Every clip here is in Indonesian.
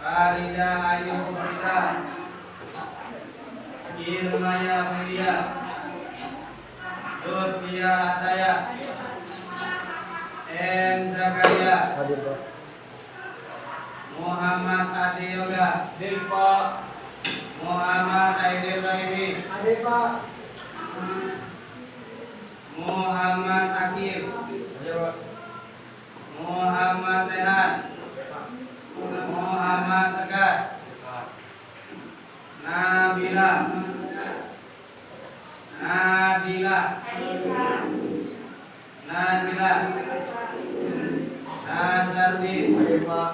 Farida Ayu Pusita, Irmaya Media, Lutfia Ataya, M Zakaria, Hadir Pak. Muhammad Adi Yoga, Hadir Pak. Muhammad Aidil Laini, Hadir Pak. Muhammad Akil, Hadir Pak. Muhammad Rehan, Muhammad Tegar, Nabila, Nabila, Nabila, Nazardin, Hadir Pak.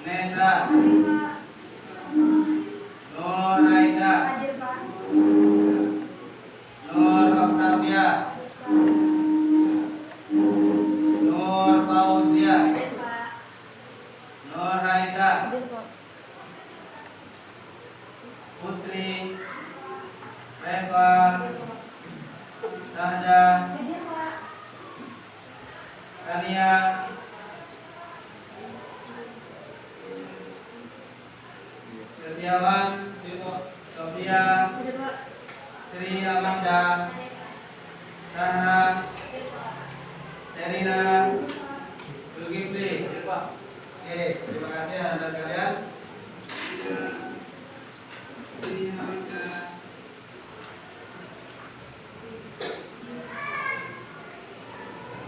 Nesa, Nur Aisyah, Nur Octavia, Nur Fauzia, Nur Haisa, Putri, Reva, Sahda, Sania, Setiawan, Sofia, Sri Amanda, Sarah, Serina, Zulkifli. Oke, terima kasih anak sekalian.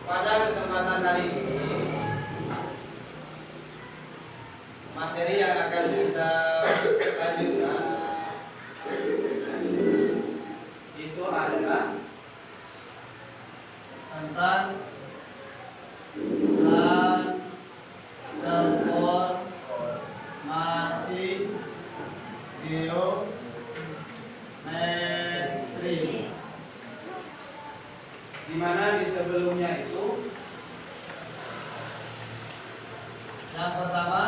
Pada kesempatan kali ini, materi yang akan kita lanjutkan itu adalah tentang transformasi geometri, di mana di sebelumnya itu yang pertama,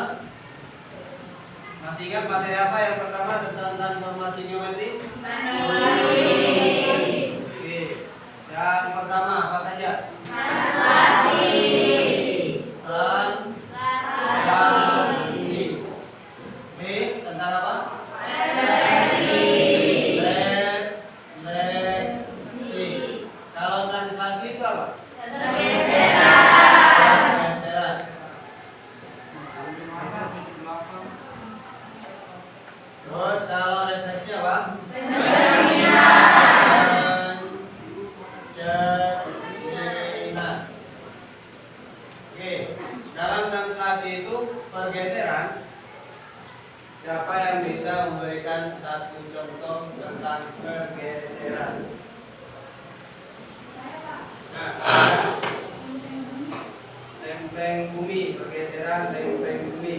masih ingat materi apa yang pertama tentang transformasi geometri? Oke. Yang pertama apa saja? Translasi. B tentang apa? Refleksi. Kalau translasi itu apa? Pergeseran. Terus kalau refleksi apa? Pencerminan. Oke, dalam translasi itu pergeseran. Siapa yang bisa memberikan satu contoh tentang pergeseran? Nah, lempeng bumi, pergeseran lempeng bumi.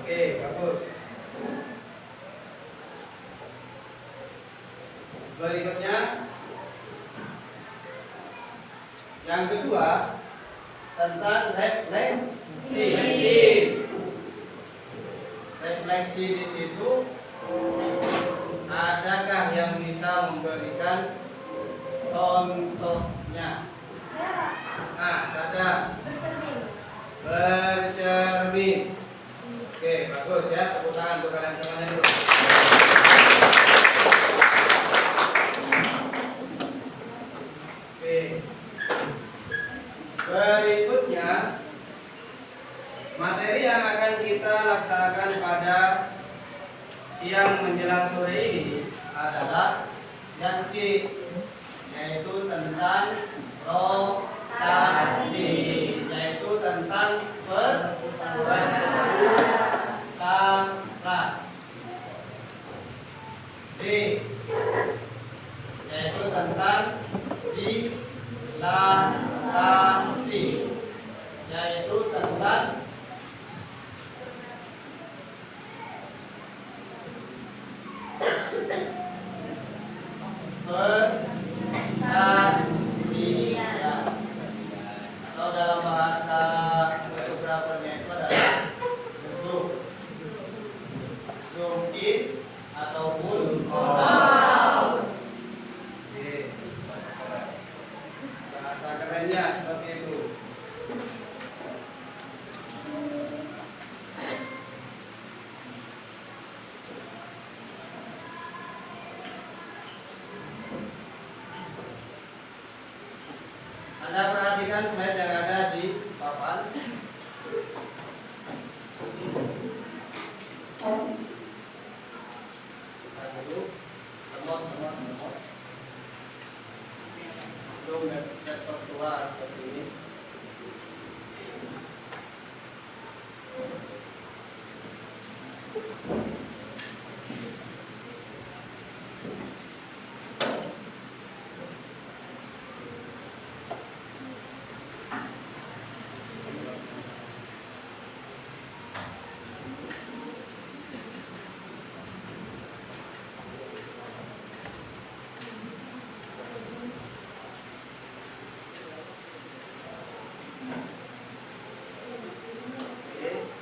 Oke, bagus. Berikutnya, yang kedua tentang refleksi. Refleksi di situ, adakah yang bisa memberikan contohnya? Nah, sadar. Bercermin. Oke, bagus ya. Tepuk tangan untuk kalian semuanya dulu. Oke. Berikutnya, materi yang akan kita laksanakan pada siang menjelang sore ini adalah yang C, yaitu tentang rotasi, yaitu tentang perputaran. D, yaitu tentang dilatasi, yaitu tentang pertanian, atau dalam bahasa fotografernya itu adalah zoom in ataupun out. Bahasa kerennya seperti itu. perhatikan slide yang ada di papan. Lemot. Belum laptop tua seperti ini.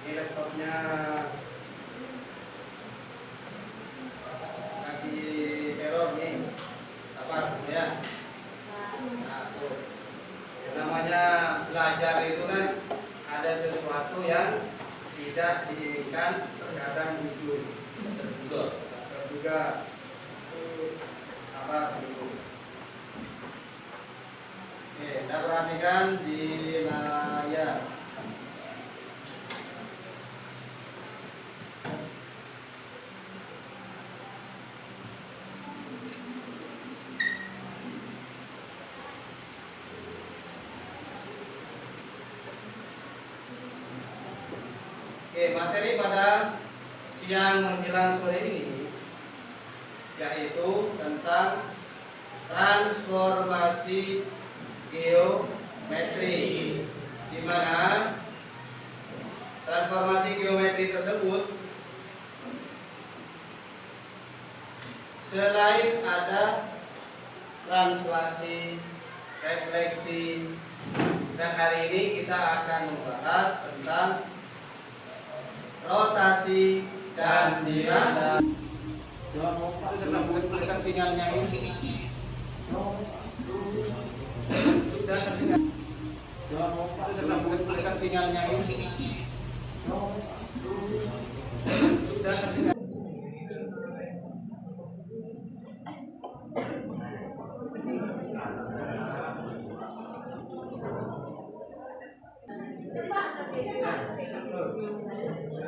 Ini laptopnya lagi error nih, apa ya? Nah, tuh. Yang namanya belajar itu kan ada sesuatu yang tidak diinginkan terkadang muncul terduga apa itu. Oke, kita perhatikan di layar. Oke, materi pada siang menjelang sore ini yaitu tentang transformasi geometri, di mana transformasi geometri tersebut selain ada translasi, refleksi, dan hari ini kita akan membahas tentang rotasi dan dirada. Kita sinyalnya ini sudah terdengar. Kita sinyalnya ini sudah terdengar.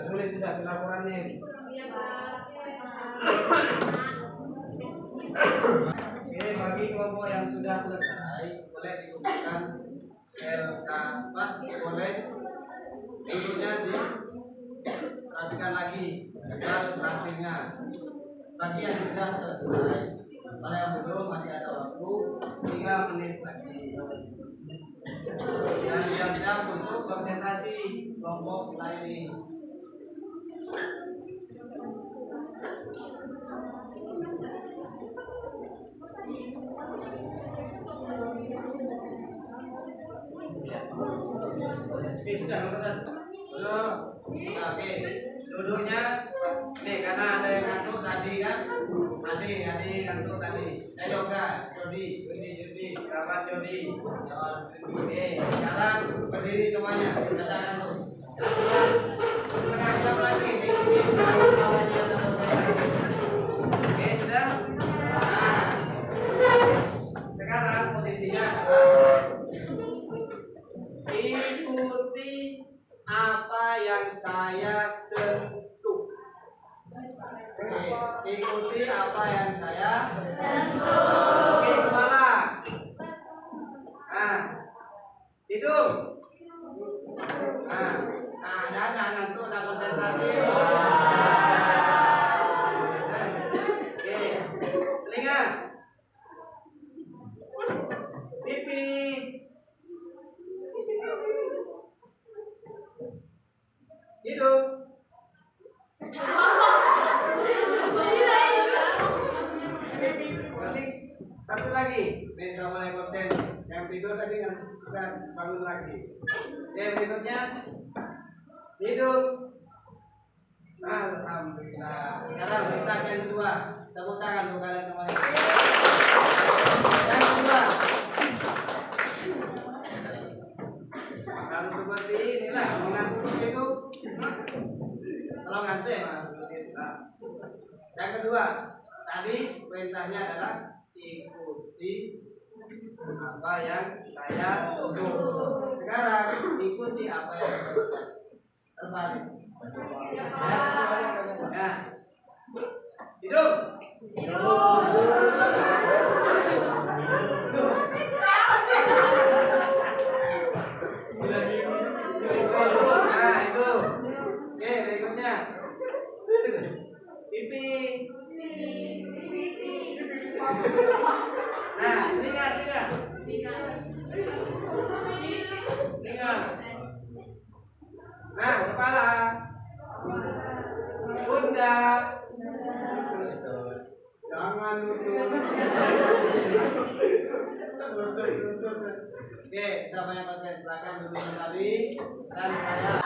Boleh sudah laporannya. Oke, bagi kelompok yang sudah selesai boleh dikumpulkan LK4, boleh duduknya diperhatikan lagi agar hasilnya. Bagi yang sudah selesai, kalau yang belum masih ada waktu 3 menit lagi. Dan siap-siap untuk presentasi kelompok lain ini. Oke, sudah belum? Oke, duduknya nih karena ada yang ngantuk tadi kan? Ada yang ngantuk tadi. Yoga, Jody, kawan Jody. Oke, sekarang berdiri semuanya. Katakan tuh. Setengah jam lagi. Oke, sudah. Nah, sekarang posisinya adalah ikuti apa yang saya sentuh. Oke, ikuti apa yang saya sentuh. Oke, kepala. Nah, hidung. Nah, jangan ngantuk, tak konsentrasi. Oke, telinga. Pipi. Hidung. Berarti satu lagi. Nih, kalau mulai konsen. Yang tidur tadi kan bangun lagi. Yang berikutnya hidung. Nah, alhamdulillah. Sekarang kita yang kedua. Tepuk tangan untuk kalian semuanya. Yang kedua. Kalau seperti inilah mengantuk itu. Kalau ngantuk ya mas. Yang kedua, tadi perintahnya adalah ikuti apa yang saya suruh. Sekarang ikuti apa yang saya suruh. Terbalik. Ya. Nah. Hidup. Nah, itu. Oke, berikutnya. Pipi. Nah, lihat. Nah, kepala. Pundak. Jangan lutut. Oke, siapa yang pakai? Silakan duduk kembali dan saya.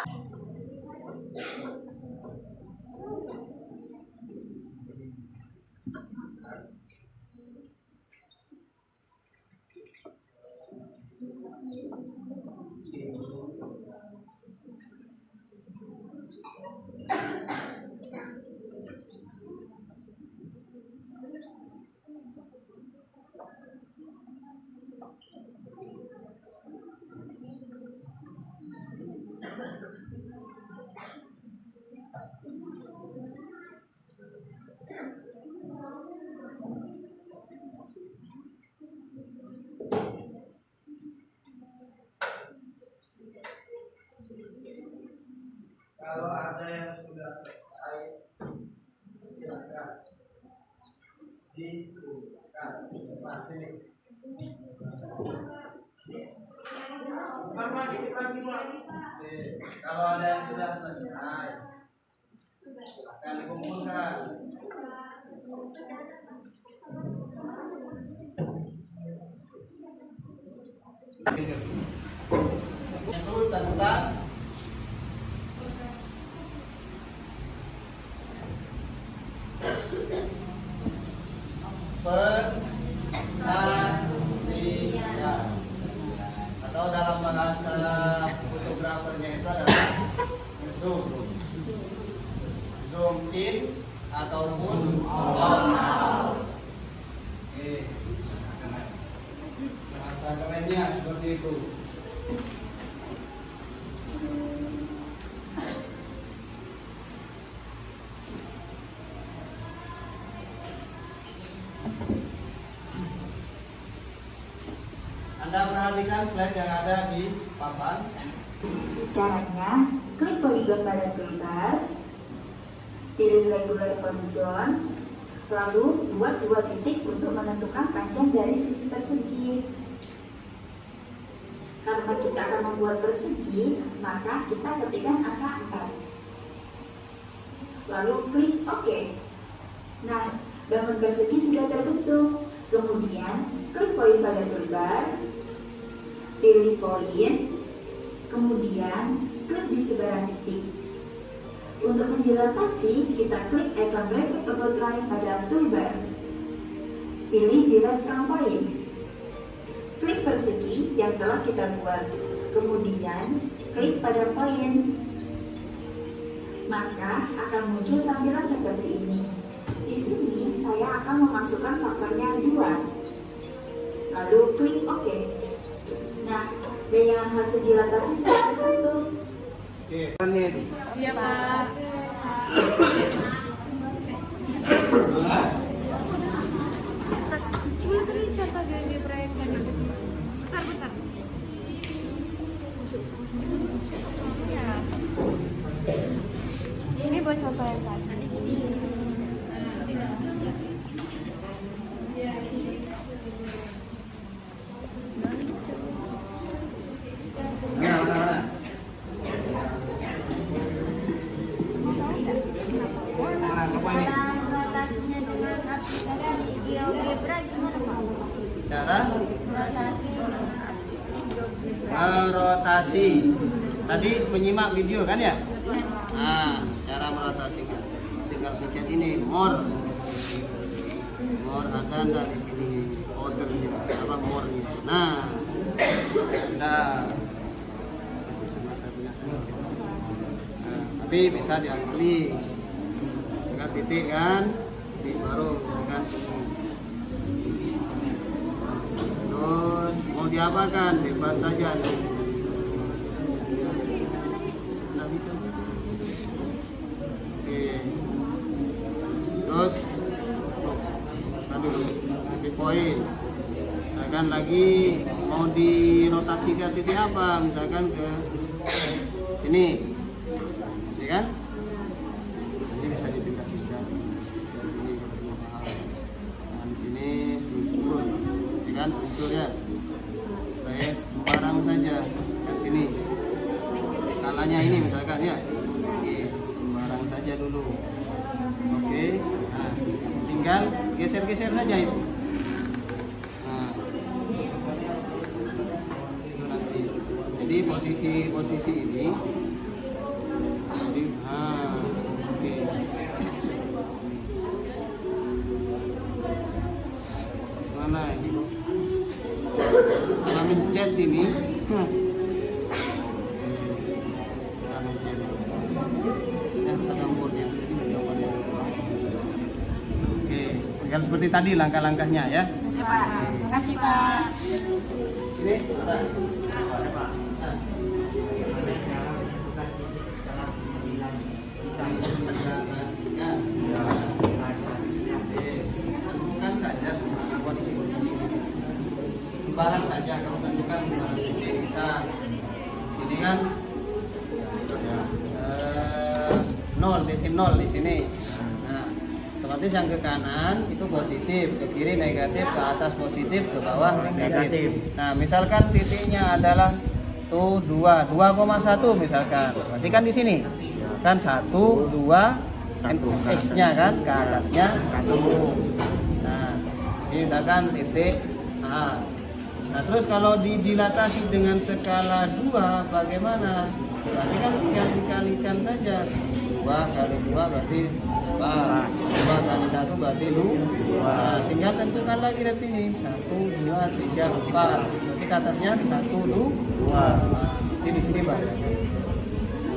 Kalau ada yang sudah selesai, silakan dibuka. Masih. Kalau ada yang sudah selesai, silakan dikumpulkan. Itu tentang penarikan, atau dalam bahasa fotografernya itu adalah zoom in ataupun zoom out. Oke, bahasa kerennya seperti itu. Anda perhatikan slide yang ada di papan. Caranya, klik poligon pada toolbar, pilih regular polygon, lalu buat 2 titik untuk menentukan panjang dari sisi persegi. Karena kita akan membuat persegi, maka kita ketikkan angka 4. Lalu klik OK. Nah, bangun persegi sudah terbentuk. Kemudian, klik poin pada toolbar, pilih poin, kemudian klik di sebarang titik. Untuk menjelaskan, kita klik ikon grafik about line pada toolbar. Pilih delete from point. Klik persegi yang telah kita buat. Kemudian klik pada poin. Maka akan muncul tampilan seperti ini. Di sini saya akan memasukkan faktornya 2. Lalu klik OK. Nah, bayangan hasil dilatasi sudah terbentuk. Oke, Panit. Iya, Pak. Putri contoh gini proyek kan. Bentar. Ya. Ini buat contoh yang tadi. Cara merotasi. Tadi menyimak video kan ya? Nah, cara merotasikan. Tinggal pencet ini more ada nggak di sini ordernya apa more-nya. Nah, tapi bisa diklik dengan titik kan, titik baru kan ini. diapakan bebas saja. Nggak bisa. Oke. Terus tadi dulu di poin. Misalkan lagi mau dirotasi ke titik apa? Misalkan ke sini, ya kan? Ini bisa dipindah bisa ini kalau paham. Nah, di sini struktur, ya kan? Struktur ya. Supaya sembarang saja ke sini. Skalanya ini misalkan ya. Oke, sembarang saja dulu. Oke. Nah, tinggal geser-geser saja itu. Jadi posisi ini jadi oke. Mana ini salah mencet ini salah mencet yang sedang bordir. Oke, tinggal seperti tadi langkah-langkahnya ya. Pak. Makasih Pak. Ini ada. Tentukan saja sembarang saja kalau tentukan bisa sini kan 0 di sini. Nah, otomatis yang ke kanan itu positif, ke kiri negatif, ke atas positif, ke bawah negatif. Nah, misalkan titiknya adalah tuh 2,1 misalkan. Berarti kan di sini kan 1, 2 X-nya kan ke atasnya 1. Nah, ini misalkan titik A. Nah, terus kalau didilatasi dengan skala 2 bagaimana? Berarti kan tinggal dikalikan saja. 2 kali 2 berarti 4. 2 kali 1 berarti 2. Nah, tinggal tentukan lagi dari sini. 1, 2, 3, 4. Berarti ke atasnya 1, 2. Nah, ini di sini Pak.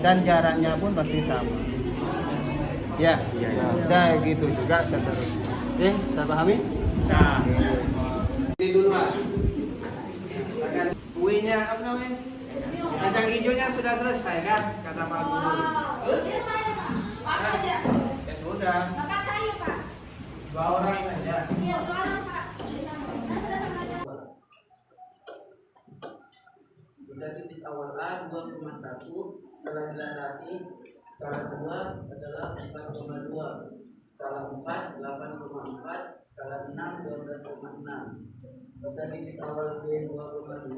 Dan jaraknya pun pasti sama. Ya, nah gitu juga seterusnya. Oke, saya pahami? Bisa. Ini dulu Pak. Kuenya apa namanya? Kacang hijaunya sudah selesai kan? Kata Pak Guru. Ya sudah. Bapak saya Pak. 2 orang aja. Iya 2 orang Pak. Jika titik awal A 2,1 setelah dilatasi skala 2 adalah 4,2, skala 4 8,4, skala 6 12,6. Pada titik awal B 2,2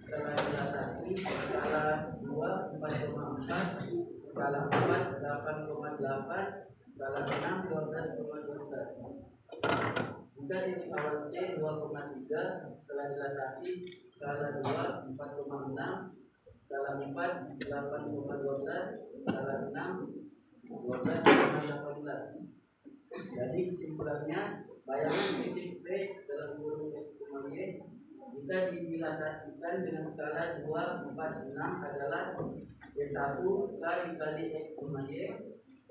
setelah dilatasi skala 2 4,4, skala 4 8,8, skala 6 12,12. Jika titik awal C 2,3 setelah dilatasi skala 2 4,6, skala 4 8,12, skala 6 12,18. Jadi kesimpulannya bayangan titik P dalam kurung X, Y jika didilatasikan dengan skala 2 4 6 adalah Y1 K dikali X, Y,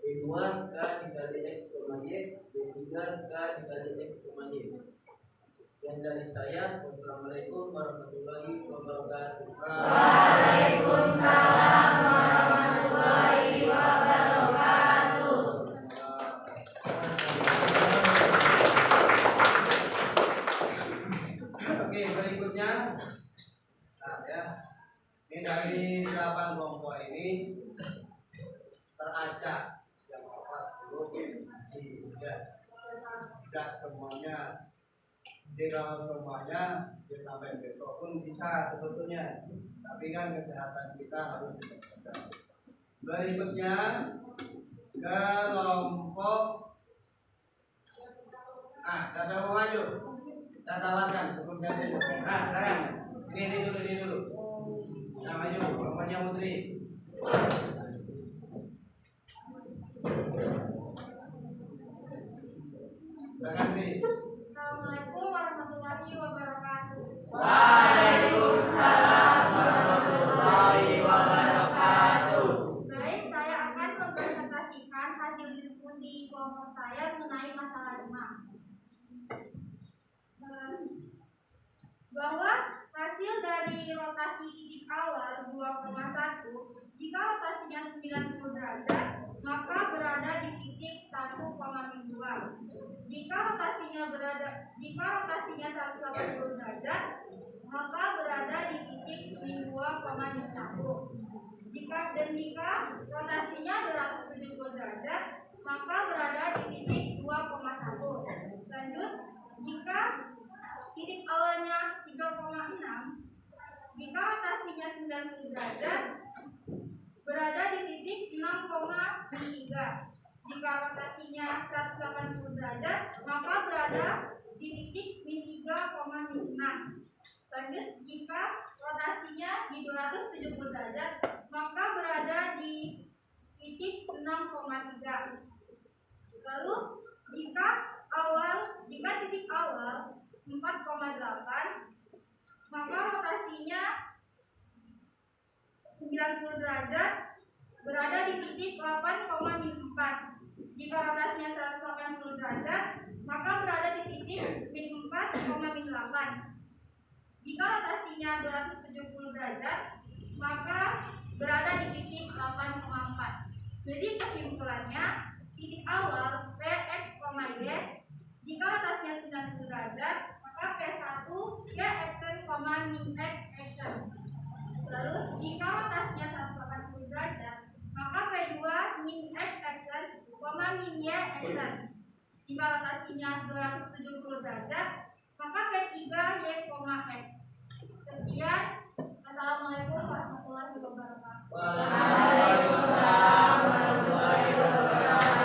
Y2 K dikali X, Y, Y3 K dikali X, Y. Sekian dari saya. Wassalamualaikum warahmatullahi wabarakatuh. Waalaikumsalam warahmatullahi wabarakatuh. Oke, berikutnya. Nah, ya. Ini dari 8 kelompok ini teracak yang lepas dulu tidak semuanya. Jadi kalau semuanya ya sampai besok pun bisa sebetulnya, tapi kan kesehatan kita harus dijaga. Berikutnya kelompok siapa mau maju? Saya tawarkan sebelum saya dulu. Silakan. Ini dulu. Nah, maju kelompoknya Putri. Silakan Tri. Assalamualaikum warahmatullahi wabarakatuh. Waalaikumsalam warahmatullahi wabarakatuh. Baik, saya akan mempresentasikan hasil diskusi kelompok saya mengenai masalah demam. bahwa hasil dari rotasi titik awal 2,1 jika rotasinya 90 derajat maka berada di titik 1,2. Jika rotasinya 180 derajat maka berada di titik min 2,1. Jika rotasinya 270 derajat maka berada di titik 2,1. Lanjut, jika titik awalnya 3,6, jika rotasinya 90 derajat berada di titik 6,3. Jika rotasinya 180 derajat maka berada di titik min 3,6. Lanjut, jika rotasinya di 270 derajat maka berada di titik 6,3. Lalu jika titik awal 4,8 maka rotasinya 90 derajat berada di titik 8,4. Jika rotasinya 180 derajat maka berada di titik min 4,8. Jika rotasinya 270 derajat maka berada di titik 8,4. Jadi kesimpulannya titik awal Px, Y jika rotasinya 90 derajat maka P1 Xn, min X Xn. Lalu jika rotasinya 180 derajat maka P2 min X Xn, min Y Xn. Jika rotasinya 270 derajat maka P3 Y, X. Sekian. Assalamualaikum warahmatullahi wabarakatuh. Waalaikumsalam warahmatullahi wabarakatuh.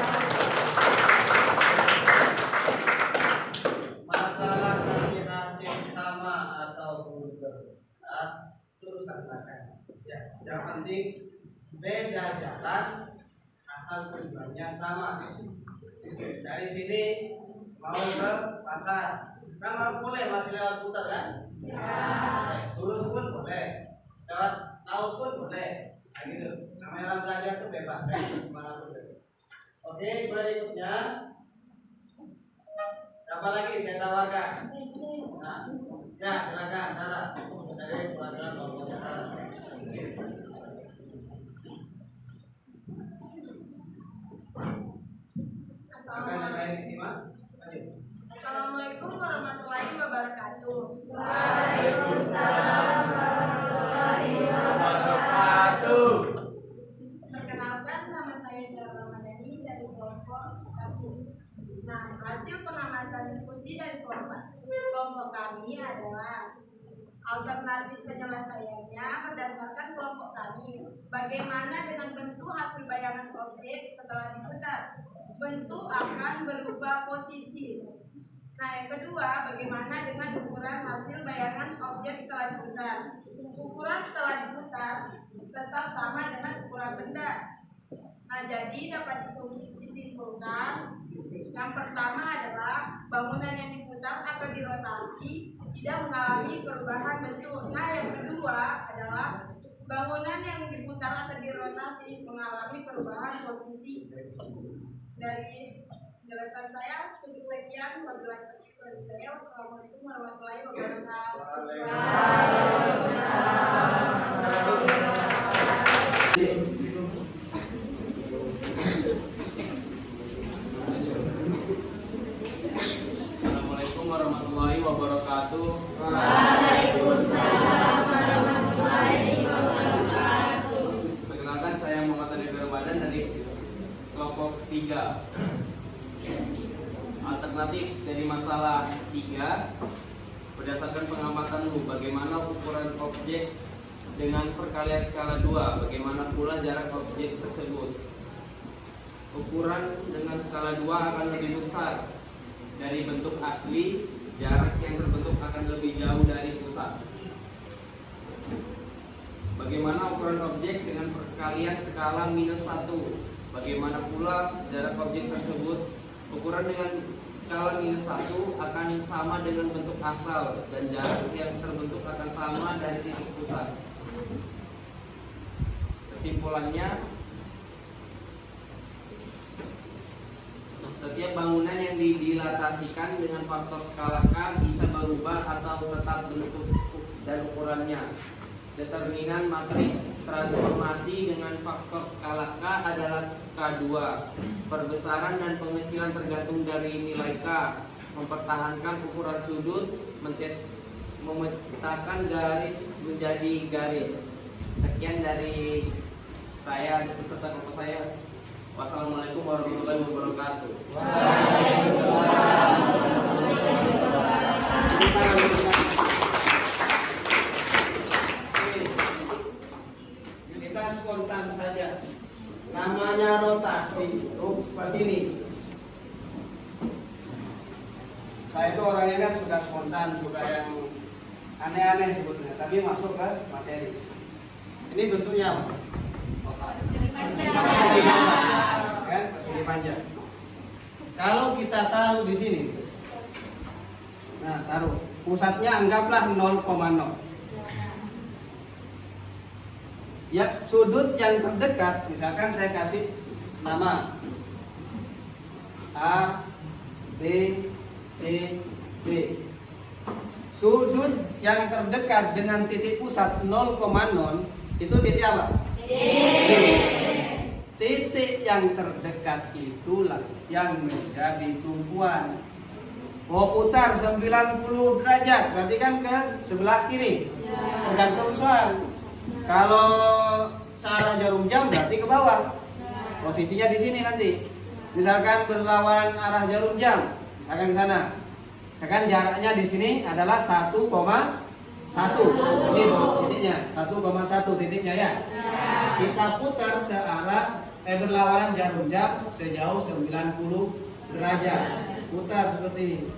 Masalah kombinasi sama atau berat terus katakan. Ya, yang penting beda jalan asal tujuannya sama. Dari sini mau ke pasar, kan boleh masih lewat putar kan? Ya. Lurus pun boleh, lewat laut pun boleh. Nah, gitu. Namanya orang belajar tuh bebas, kemana pun bebas. Oke, berikutnya. Siapa lagi saya tawarkan? Nah, ya silakan Sarah. Dari pelajaran kelompoknya Sarah. Assalamualaikum warahmatullahi wabarakatuh. Waalaikumsalam warahmatullahi wabarakatuh. Perkenalkan, nama saya Syara Ramadhani dari kelompok 1. Nah, hasil pengamatan diskusi dari kelompok kami adalah alternatif penyelesaiannya berdasarkan kelompok kami. Bagaimana dengan bentuk hasil bayangan objek setelah diputar? Bentuk akan berubah posisi. Nah, yang kedua, bagaimana dengan ukuran hasil bayangan objek setelah diputar? Ukuran setelah diputar tetap sama dengan ukuran benda. Nah, jadi dapat disimpulkan yang pertama adalah bangunan yang diputar atau dirotasi tidak mengalami perubahan bentuk. Nah, yang kedua adalah bangunan yang diputar atau dirotasi mengalami perubahan posisi. Dari penjelasan saya, cukup sekian. Wassalamualaikum warahmatullahi Assalamualaikum warahmatullahi wabarakatuh. Waalaikumsalam warahmatullahi wabarakatuh. Perkenalkan, saya Muhammad Adi Ramadan dari kelompok 3. Alternatif dari masalah 3, berdasarkan pengamatan lu, bagaimana ukuran objek dengan perkalian skala 2, bagaimana pula jarak objek tersebut. Ukuran dengan skala 2 akan lebih besar dari bentuk asli, jarak yang terbentuk akan lebih jauh dari pusat. Bagaimana ukuran objek dengan perkalian skala -1, bagaimana pula jarak objek tersebut. Ukuran dengan skala -1 akan sama dengan bentuk asal dan jarak yang terbentuk akan sama dari titik pusat. Kesimpulannya, Setiap bangunan yang didilatasikan dengan faktor skala K bisa berubah atau tetap bentuk dan ukurannya. Determinan matriks transformasi dengan faktor skala K adalah K2. Perbesaran dan pengecilan tergantung dari nilai K. Mempertahankan ukuran sudut, memecahkan garis menjadi garis. Sekian dari saya beserta kelompok saya. Wassalamualaikum warahmatullahi wabarakatuh. Kita spontan saja. Namanya rotasi. Seperti ini. Saya itu orangnya kan suka spontan, suka yang aneh-aneh sebetulnya, tapi masuk ke materi. Ini bentuknya apa? Kan persegi panjang. Kalau kita taruh di sini, nah taruh pusatnya anggaplah 0,0. Ya sudut yang terdekat, misalkan saya kasih nama A, B, C, D. Sudut yang terdekat dengan titik pusat 0,0 itu titik apa? D. Titik yang terdekat itulah yang menjadi tumpuan. Oh putar 90 derajat, berarti kan ke sebelah kiri. Tergantung soal. Kalau searah jarum jam berarti ke bawah. Posisinya di sini nanti. Misalkan berlawan arah jarum jam, misalkan ke sana. Misalkan jaraknya di sini adalah 1,1. Ini titiknya 1,1 titiknya ya. Kita putar searah berlawanan jarum jam sejauh 90 derajat. Putar seperti ini.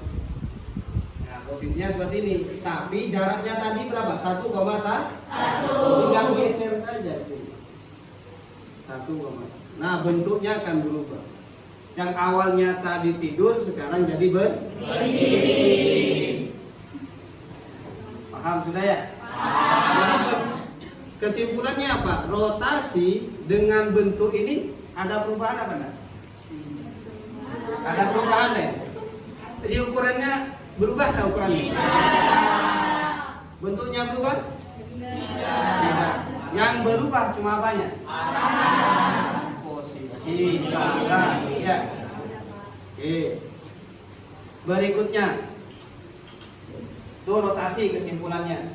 Nah, posisinya seperti ini. Tapi jaraknya tadi berapa? 1,1. Tinggal geser saja sini. 1,1. Nah, bentuknya akan berubah. Yang awalnya tadi tidur sekarang jadi berdiri. Paham sudah ya? Kesimpulannya apa? Rotasi dengan bentuk ini ada perubahan apa enggak? Ada perubahan ya? Jadi ukurannya berubah enggak ukurannya? Bentuknya berubah? Tidak. Yang berubah cuma apanya? Posisi. Ya. Oke. Berikutnya. Itu rotasi kesimpulannya.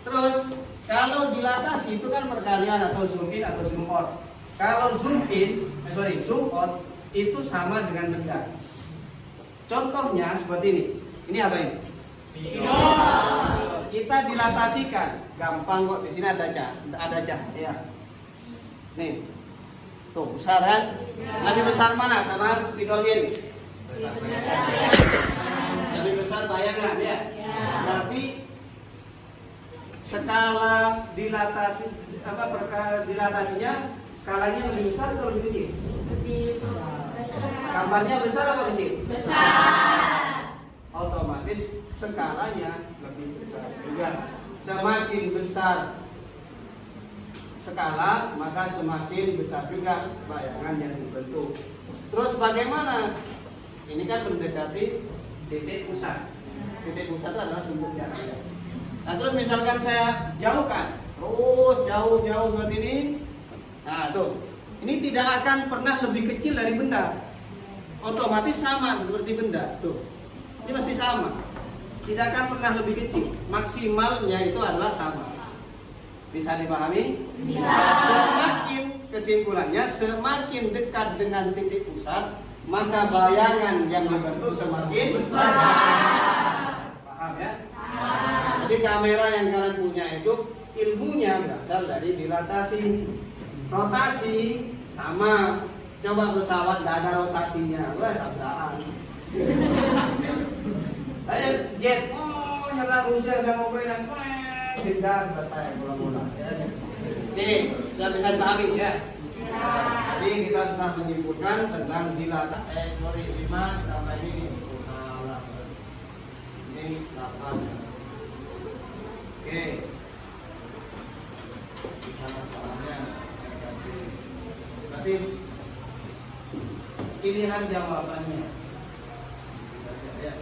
Terus kalau dilatasi itu kan perkalian atau zoom in atau zoom out. Kalau zoom out itu sama dengan benda. Contohnya seperti ini. Ini apa ini? Kita dilatasikan, gampang kok. Di sini ada cahaya. Nih, tuh besar kan? Lebih besar mana sama spidol ini? Lebih besar bayangan ya. Berarti skala dilatasinya skalanya lebih besar atau lebih kecil? Gambarnya besar atau kecil? Besar. Otomatis skalanya lebih besar juga. Semakin besar skala maka semakin besar juga bayangan yang dibentuk. Terus bagaimana? Ini kan mendekati titik pusat. Titik pusat adalah sumber jaraknya. Nah terus misalkan saya jauhkan, terus jauh seperti ini. Nah tuh, ini tidak akan pernah lebih kecil dari benda. Otomatis sama seperti benda. Tuh, ini pasti sama. Tidak akan pernah lebih kecil. Maksimalnya itu adalah sama. Bisa dipahami? Bisa. Semakin kesimpulannya, semakin dekat dengan titik pusat, maka bayangan yang dibentuk semakin besar. Paham ya? Jadi kamera yang kalian punya itu ilmunya berasal dari dilatasi. Rotasi sama. Coba pesawat tidak ada rotasinya, wah tabrakan. Ayo jet, nyerang Rusia sama Ukraina, tidak selesai bola-bola. Jadi sudah bisa dipahami ya. Jadi kita sudah menyimpulkan tentang dilatasi. 5 tambah ini 8. Oke. Kita masalahnya saya kasih. Berarti pilihan jawabannya. Ya.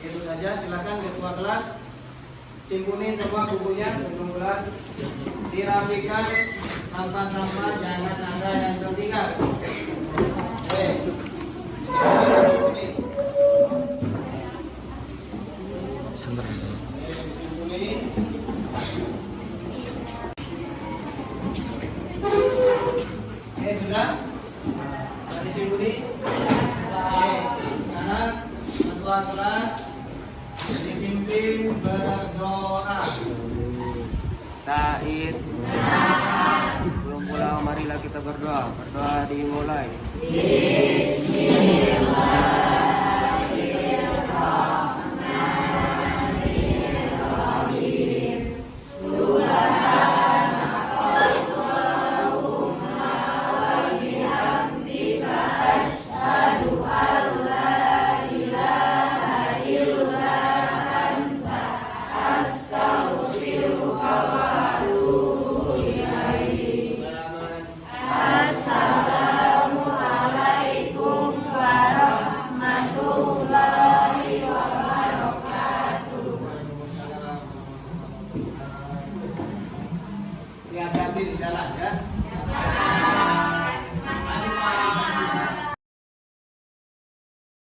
Itu saja, silakan ketua kelas simpuni semua bukunya, kemudian dirapikan sampah-sampah, jangan ada yang tertinggal. Oke. Simpuni. Oke, sudah? Sudah disimpuni? Oke, sekarang ketua kelas dipimpin berdoa. Taid. Belum pulang, marilah kita berdoa. Berdoa dimulai. Bismillah.